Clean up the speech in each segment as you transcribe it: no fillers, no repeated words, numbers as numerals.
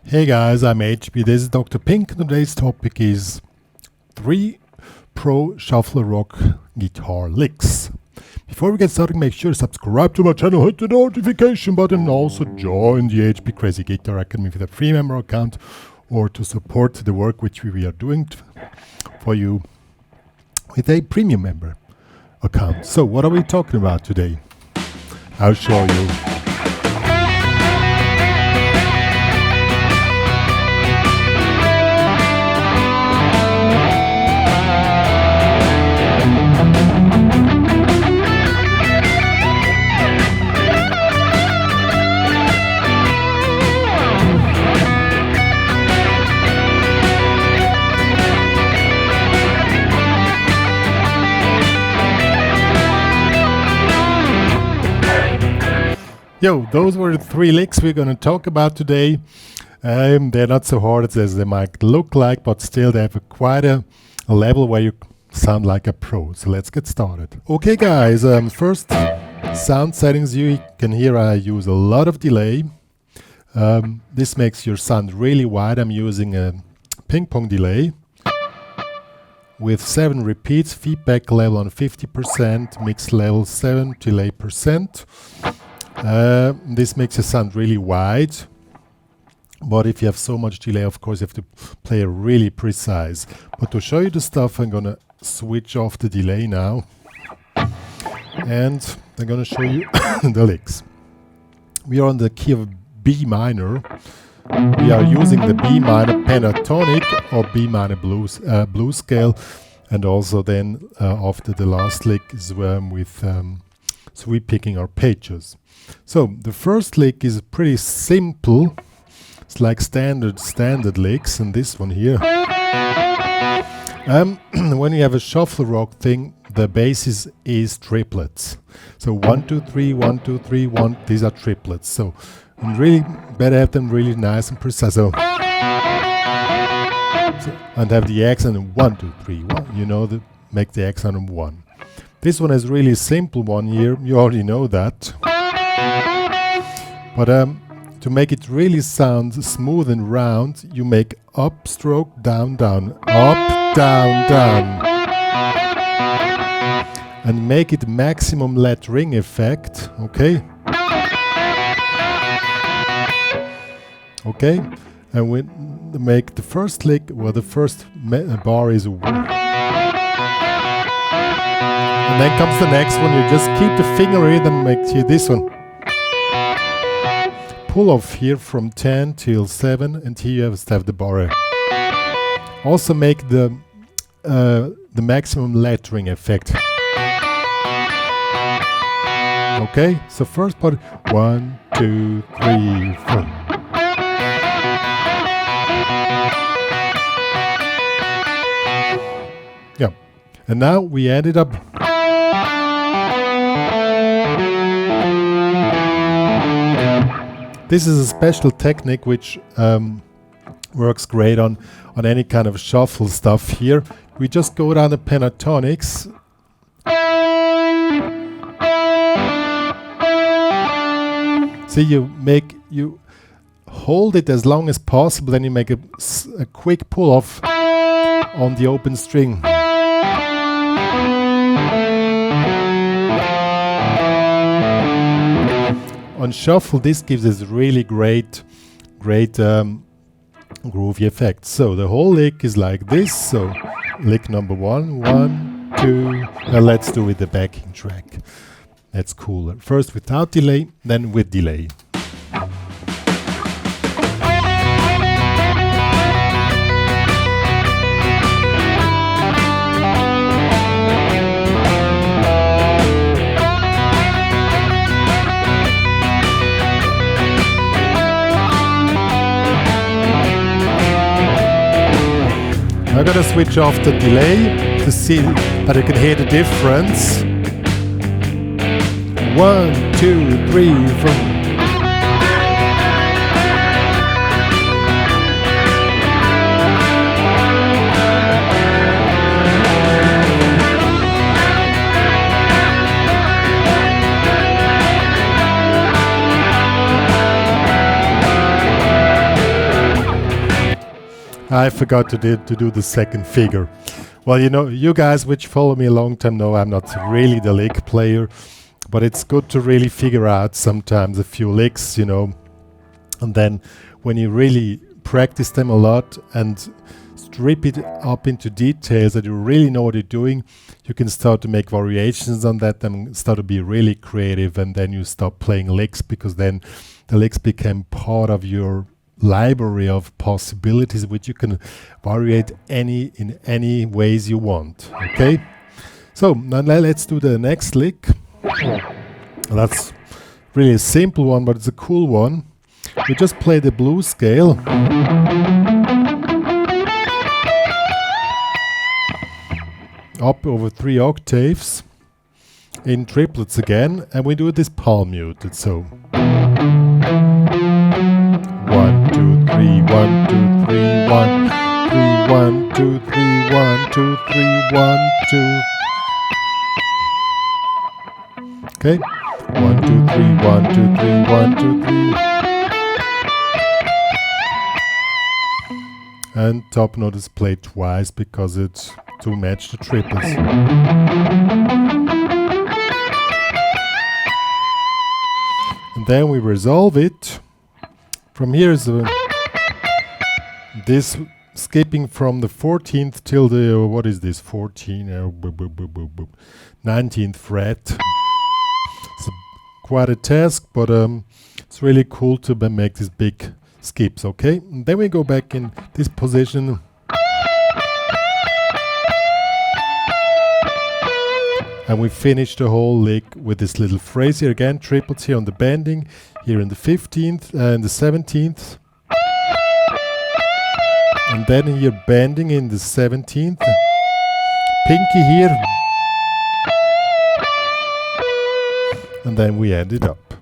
Hey guys, I'm HP. This is Dr. Pink. Today's topic is 3 Pro Shuffle Rock guitar licks. Before we get started, make sure to subscribe to my channel, hit the notification button, and also join the HPCrazy Guitar Academy with a free member account or to support the work which we are doing for you with a premium member account. So what are we talking about today? I'll show you. Yo, those were the 3 licks we're going to talk about today. They're not so hard as they might look like, but still they have quite a level where you sound like a pro. So let's get started. Okay guys, first sound settings. You can hear I use a lot of delay. This makes your sound really wide. I'm using a ping pong delay with 7 repeats, feedback level on 50%, mix level 7, delay percent. This makes it sound really wide, but if you have so much delay, of course you have to play really precise. But to show you the stuff, I'm gonna switch off the delay now, and I'm gonna show you the licks. We are on the key of B minor. We are using the B minor pentatonic or B minor blues scale, and also then after the last lick is with sweep picking our So the first lick is pretty simple. It's like standard licks, and this one here. When you have a shuffle rock thing, the basis is triplets. So 1, 2, 3, 1, 2, 3, 1. These are triplets. So you really better have them really nice and precise. So and have the accent on 1, 2, 3, 1. You know, make the accent on 1. This one is really simple one here. You already know that. But to make it really sound smooth and round, you make up stroke, down, down, up, down, down. And make it maximum let ring effect, okay? Okay? And we make the first lick, well, the first bar is and then comes the next one. You just keep the finger in and make this one. Pull off here from 10 till 7, and here you have the bar. Also make the maximum lettering effect. Okay, so first part 1, 2, 3, 4. Yeah, and now we ended up. This is a special technique which works great on any kind of shuffle stuff here. We just go down the pentatonics. See, you hold it as long as possible, then you make a quick pull off on the open string. On shuffle, this gives us really great groovy effect. So the whole lick is like this. So lick number 1, 1, 2. Now let's do with the backing track. That's cooler. First without delay, then with delay. I'm gonna switch off the delay to see that you can hear the difference. 1, 2, 3, 4. I forgot to do the second figure. Well, you know, you guys which follow me a long time know I'm not really the lick player, but it's good to really figure out sometimes a few licks, you know, and then when you really practice them a lot and strip it up into details that you really know what you're doing, you can start to make variations on that and start to be really creative, and then you stop playing licks, because then the licks become part of your library of possibilities which you can variate in any ways you want. Okay, so now let's do the next lick. That's really a simple one, but it's a cool one. We just play the blues scale up over 3 octaves in triplets again, and we do this palm muted. So 1 2 3 1 2 3 1 3 1 2 3 1 2 3 1 2. Okay, 1 2 3 1 2 3 1 2 3. And top note is played twice because it's to match the triplets. And then we resolve it. From here is this skipping from the 14th till the, what is this, 19th fret. It's quite a task, but it's really cool to make these big skips, okay? And then we go back in this position. And we finish the whole lick with this little phrase here again, triplets here on the bending, here in the 15th and the 17th. And then here bending in the 17th, pinky here. And then we end it up.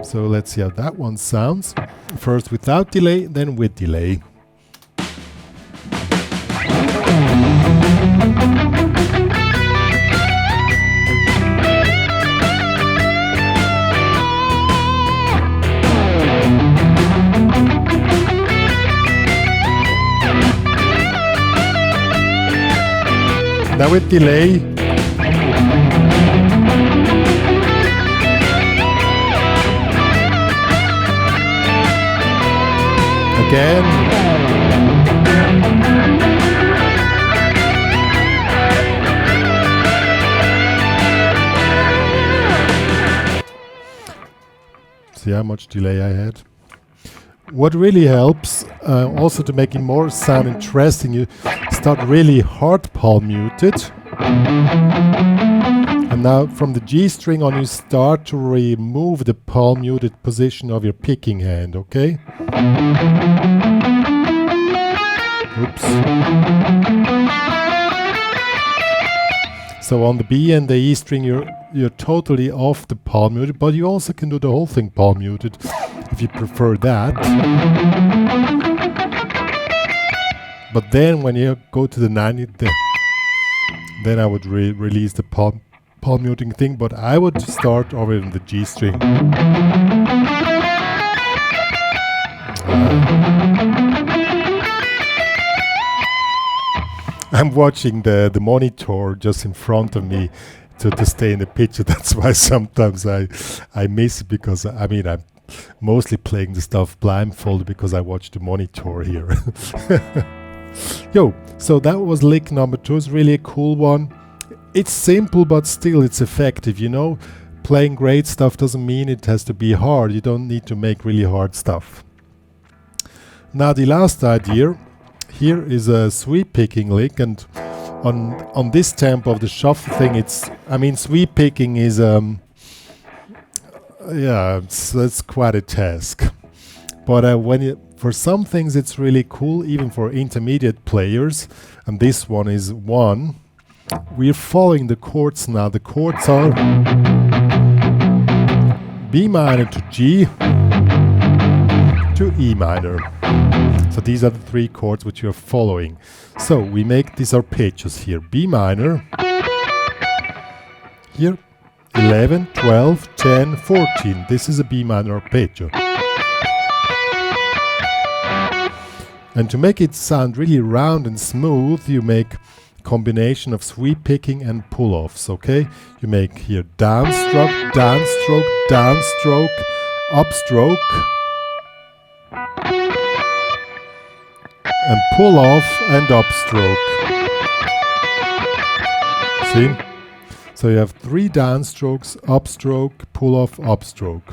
So let's see how that one sounds. First without delay, then with delay. Now with delay. Again. See how much delay I had. What really helps, also to make it more sound interesting, you start really hard palm muted. And now from the G string on, you start to remove the palm muted position of your picking hand, okay? Oops. So on the B and the E string, you're totally off the palm muted, but you also can do the whole thing palm muted if you prefer that. But then when you go to the 90th, then I would release the palm muting thing, but I would start over in the G string. I'm watching the monitor just in front of me to stay in the picture. That's why sometimes I miss it, because I mean I'm mostly playing the stuff blindfolded because I watch the monitor here. Yo, so that was lick number 2. It's really a cool one. It's simple, but still it's effective, you know. Playing great stuff doesn't mean it has to be hard. You don't need to make really hard stuff. Now the last idea here is a sweep picking lick, and on this tempo of the shuffle thing, sweep picking is it's quite a task. But for some things it's really cool, even for intermediate players, and this one is one. We're following the chords now. The chords are B minor to G to E minor. So these are the 3 chords which you're following. So we make these arpeggios here. B minor, here 11, 12, 10, 14. This is a B minor arpeggio. And to make it sound really round and smooth, you make combination of sweep picking and pull-offs, okay? You make here downstroke, downstroke, downstroke, upstroke, and pull off and upstroke. See? So you have 3 downstrokes, upstroke, pull off, upstroke.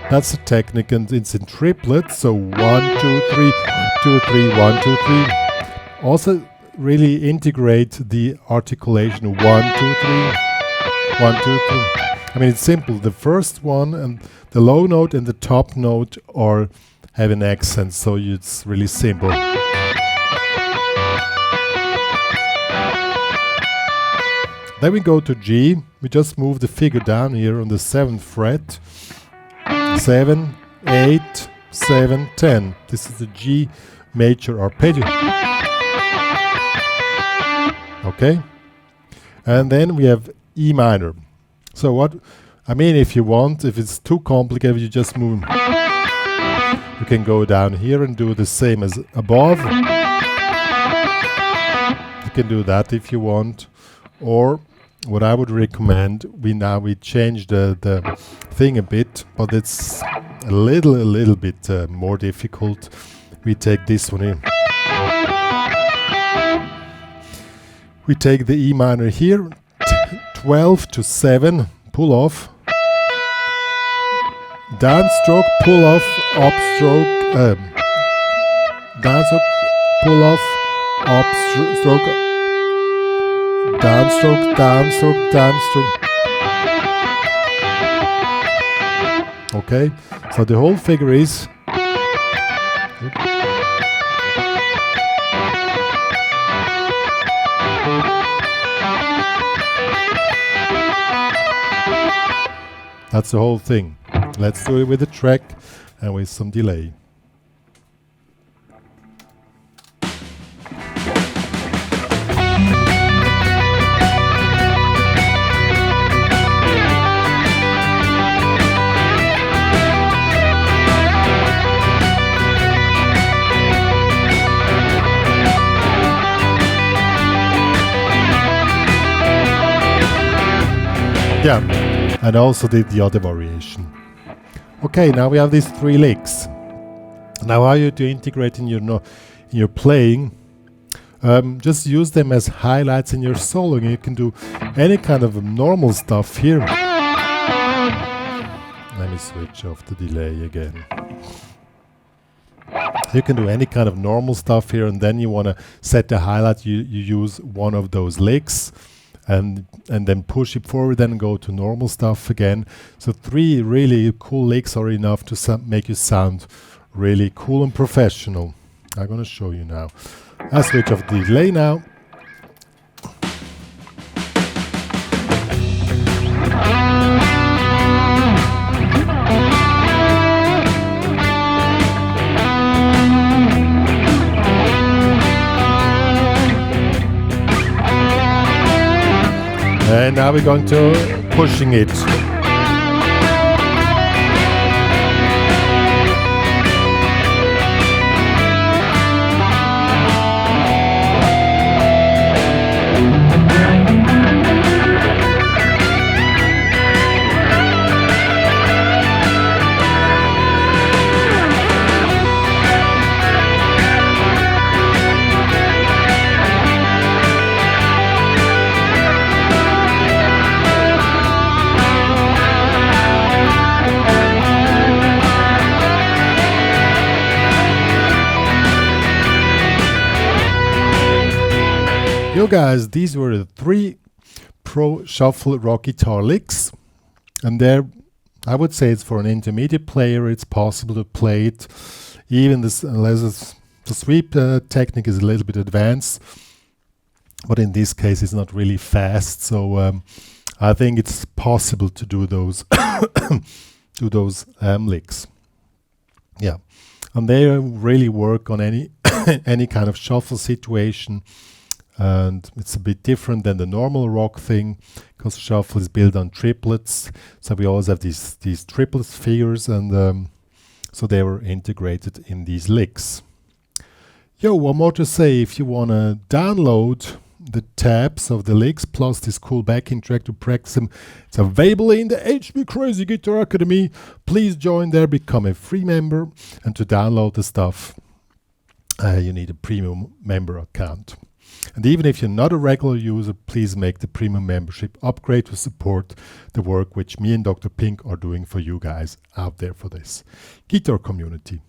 That's the technique, and it's in triplets, so 1, 2, 3, 2, 3, 1, 2, 3. Also really integrate the articulation 1, 2, 3, 1, 2, 3. I mean, it's simple. The first one and the low note and the top note are have an accent, so it's really simple. Then we go to G. We just move the finger down here on the 7th fret. 7, 8, 7, 10. This is the G major arpeggio. Okay? And then we have E minor. So what, I mean, if you want, if it's too complicated, you just move. You can go down here and do the same as above. You can do that if you want. Or what I would recommend, we change the thing a bit, but it's a little bit more difficult. We take this one here. We take the E minor here, 12 to 7, pull off, downstroke, pull off, upstroke, downstroke, pull off, upstroke, downstroke, downstroke, downstroke. Okay, so the whole figure is. That's the whole thing. Let's do it with a track and with some delay. Yeah, and also did the other variation. Okay, now we have these 3 licks. Now how you to integrate in your playing, just use them as highlights in your soloing. You can do any kind of normal stuff here. Let me switch off the delay again. You can do any kind of normal stuff here, and then you want to set the highlight, you use one of those licks. And then push it forward and go to normal stuff again. So 3 really cool licks are enough to make you sound really cool and professional. I'm going to show you now. I switch off the delay now. And now we're going to pushing it. Yo guys, these were the 3 pro shuffle rock guitar licks, and there I would say it's for an intermediate player. It's possible to play it even this, unless the sweep technique is a little bit advanced, but in this case it's not really fast, so I think it's possible to do those licks. Yeah, and they really work on any any kind of shuffle situation. And it's a bit different than the normal rock thing, because shuffle is built on triplets. So we always have these triplets figures, and So they were integrated in these licks. Yo, one more to say, if you want to download the tabs of the licks plus this cool backing track to practice them, it's available in the HPCrazy Guitar Academy. Please join there, become a free member, and to download the stuff you need a premium member account. And even if you're not a regular user, please make the premium membership upgrade to support the work which me and Dr. Pink are doing for you guys out there for this guitar community.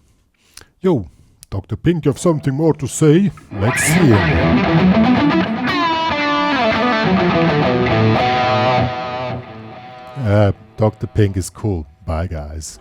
Yo, Dr. Pink, you have something more to say? Let's see it. Dr. Pink is cool. Bye, guys.